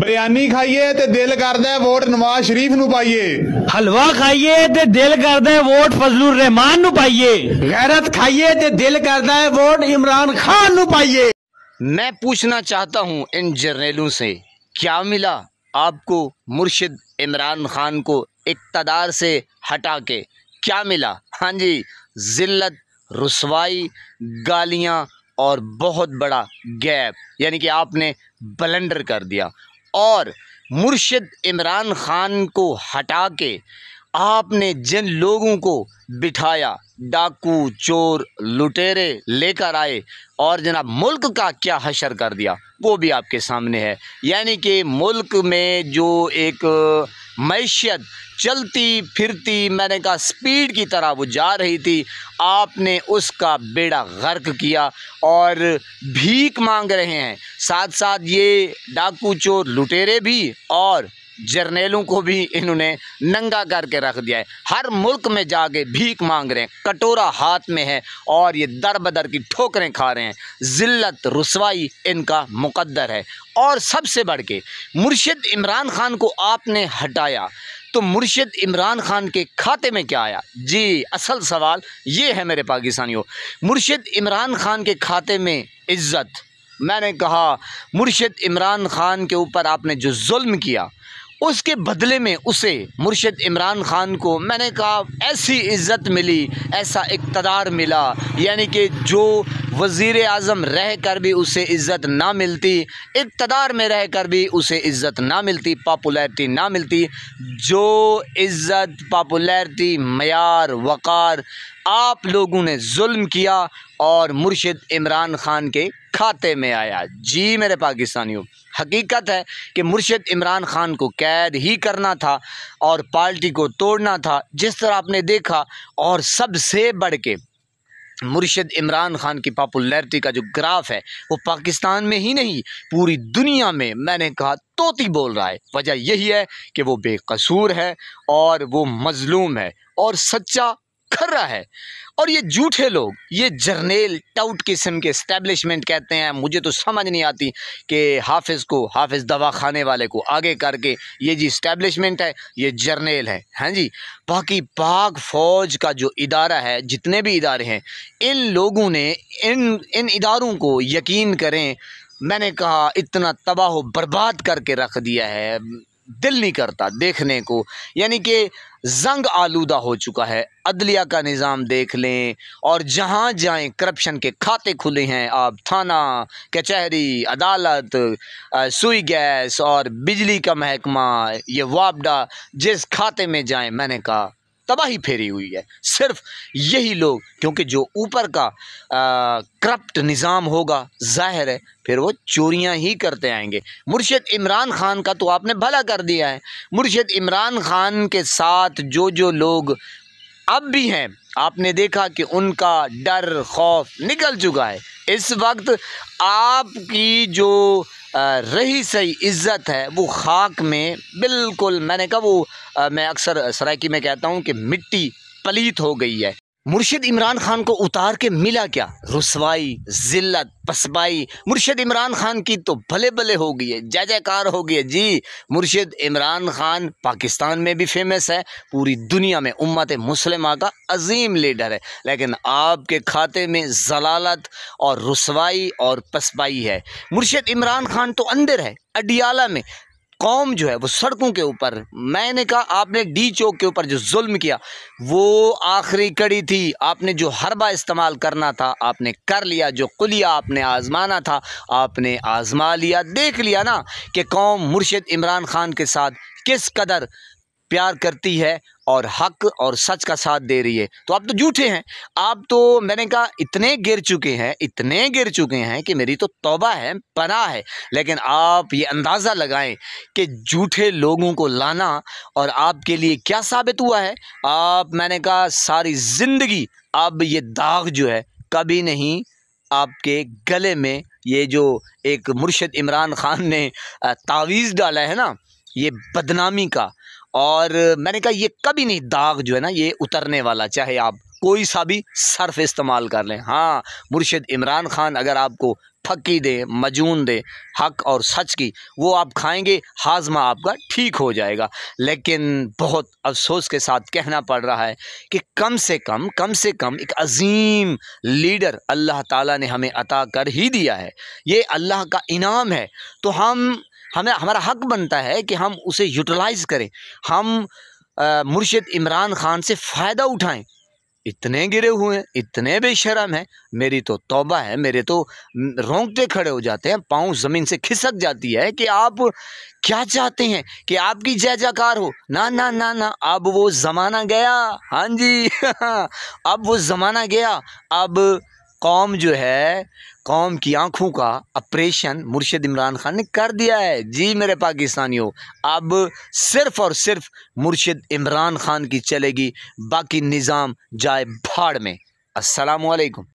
बिरयानी खाइए ते दिल करदा है वोट नवाज शरीफ नू पाइए। हलवा खाइए ते दिल करदा है वोट फजलुर रहमान नू पाइए। गैरत खाइए ते दिल करदा है वोट इमरान खान नू पाइए। मैं पूछना चाहता हूं इन जर्नैलों से, क्या मिला आपको मुर्शिद इमरान खान को इक़्तिदार से हटा के? क्या मिला? हाँ जी, ज़िल्लत, रुसवाई, गालियां और बहुत बड़ा गैप, यानी कि आपने ब्लंडर कर दिया। और मुर्शिद इमरान खान को हटा के आपने जिन लोगों को बिठाया, डाकू, चोर, लुटेरे लेकर आए और जनाब मुल्क का क्या हशर कर दिया वो भी आपके सामने है। यानी कि मुल्क में जो एक मैशियत चलती फिरती, मैंने कहा स्पीड की तरह वो जा रही थी, आपने उसका बेड़ा गर्क किया और भीख मांग रहे हैं। साथ साथ ये डाकू, चोर, लुटेरे भी और जर्नैलों को भी इन्होंने नंगा करके रख दिया है। हर मुल्क में जाके भीख मांग रहे हैं, कटोरा हाथ में है और ये दर बदर की ठोकरें खा रहे हैं। ज़िल्लत, रुसवाई इनका मुकद्दर है। और सबसे बढ़ के मुर्शिद इमरान खान को आपने हटाया तो मुर्शिद इमरान खान के खाते में क्या आया? जी, असल सवाल ये है मेरे पाकिस्तानियों, मुर्शिद इमरान खान के खाते में इज़्ज़त। मैंने कहा मुर्शिद इमरान खान के ऊपर आपने जो जुल्म किया उसके बदले में उसे, मुर्शिद इमरान खान को, मैंने कहा ऐसी इज़्ज़त मिली, ऐसा इक़्तिदार मिला, यानी कि जो वज़ीर आज़म रह कर भी उसे इज़्ज़त ना मिलती, इक़्तिदार में रह कर भी उसे इज़्ज़त ना मिलती, पॉपुलैरिटी ना मिलती, जो इज़्ज़त, पॉपुलैरिटी, मयार, वक़ार आप लोगों ने जुल्म किया और मुर्शिद इमरान खान के खाते में आया। जी मेरे पाकिस्तानियों, हकीकत है कि मुर्शिद इमरान खान को कैद ही करना था और पार्टी को तोड़ना था, जिस तरह आपने देखा। और सबसे बढ़ के मुर्शिद इमरान खान की पॉपुलैरिटी का जो ग्राफ है वो पाकिस्तान में ही नहीं पूरी दुनिया में, मैंने कहा, तोती बोल रहा है। वजह यही है कि वो बेकसूर है और वो मजलूम है और सच्चा खर्रा है। और ये झूठे लोग, ये जर्नेल टाउट किस्म के एस्टेब्लिशमेंट कहते हैं, मुझे तो समझ नहीं आती कि हाफिज़ को, हाफिज़ दवा खाने वाले को आगे करके ये जी एस्टेब्लिशमेंट है, ये जर्नेल है। हाँ जी, बाकी पाक फ़ौज का जो इदारा है, जितने भी इदारे हैं, इन लोगों ने इन इदारों को, यकीन करें, मैंने कहा इतना तबाह बर्बाद करके रख दिया है, दिल नहीं करता देखने को। यानी कि जंग आलूदा हो चुका है। अदलिया का निज़ाम देख लें और जहाँ जाएं करप्शन के खाते खुले हैं। आप थाना, कचहरी, अदालत, सुई गैस और बिजली का महकमा, ये वापडा, जिस खाते में जाएं, मैंने कहा तबाही फेरी हुई है। सिर्फ यही लोग, क्योंकि जो ऊपर का करप्ट निज़ाम होगा, जाहिर है फिर वो चोरियां ही करते आएंगे। मुर्शिद इमरान खान का तो आपने भला कर दिया है। मुर्शिद इमरान खान के साथ जो लोग अब भी हैं, आपने देखा कि उनका डर, खौफ निकल चुका है। इस वक्त आपकी जो रही सही इज़्ज़त है वो खाक में बिल्कुल, मैंने कहा वो मैं अक्सर सराइकी में कहता हूँ कि मिट्टी पलीत हो गई है। मुर्शिद इमरान खान को उतार के मिला क्या? रुसवाई, ज़िल्लत, पसबाई। मुर्शिद इमरान खान की तो भले भले हो गई है, जय जयकार हो गई है। जी, मुर्शिद इमरान खान पाकिस्तान में भी फेमस है, पूरी दुनिया में उम्मत मुस्लिमा का अजीम लीडर है, लेकिन आपके खाते में ज़लालत और रुसवाई और पसबाई है। मुर्शिद इमरान खान तो अंदर है, अडियाला में। कौम जो है वो सड़कों के ऊपर, मैंने कहा आपने डी चौक के ऊपर जो जुल्म किया वो आखिरी कड़ी थी। आपने जो हरबा इस्तेमाल करना था आपने कर लिया, जो कुलिया आपने आजमाना था आपने आजमा लिया। देख लिया ना कि कौम मुर्शिद इमरान खान के साथ किस कदर प्यार करती है और हक और सच का साथ दे रही है। तो आप तो झूठे हैं, आप तो, मैंने कहा, इतने गिर चुके हैं कि मेरी तो तौबा है, पनाह है। लेकिन आप ये अंदाज़ा लगाएं कि झूठे लोगों को लाना और आपके लिए क्या साबित हुआ है। आप, मैंने कहा, सारी ज़िंदगी अब ये दाग जो है कभी नहीं आपके गले में, ये जो एक मुर्शिद इमरान खान ने तावीज़ डाला है ना, ये बदनामी का, और मैंने कहा ये कभी नहीं दाग जो है ना ये उतरने वाला, चाहे आप कोई सा भी सर्फ इस्तेमाल कर लें। हाँ, मुर्शिद इमरान खान अगर आपको फक्की दे, मजून दे हक और सच की, वो आप खाएंगे, हाजमा आपका ठीक हो जाएगा। लेकिन बहुत अफसोस के साथ कहना पड़ रहा है कि कम से कम एक अजीम लीडर अल्लाह ताला ने हमें अता कर ही दिया है। ये अल्लाह का इनाम है, तो हमें हमारा हक बनता है कि हम उसे यूटिलाइज़ करें, हम मुर्शिद इमरान खान से फ़ायदा उठाएं। इतने गिरे हुए हैं, इतने बेशरम हैं, मेरी तो तौबा है, मेरे तो रोंगटे खड़े हो जाते हैं, पाँव ज़मीन से खिसक जाती है कि आप क्या चाहते हैं कि आपकी जय जयकार हो। ना ना ना ना, अब वो ज़माना गया। हाँ जी अब वो ज़माना गया। अब कौम जो है, कौम की आंखों का ऑपरेशन मुर्शिद इमरान खान ने कर दिया है। जी मेरे पाकिस्तानियों, अब सिर्फ़ और सिर्फ मुर्शिद इमरान खान की चलेगी, बाकी निज़ाम जाए भाड़ में। अस्सलामु अलैकुम।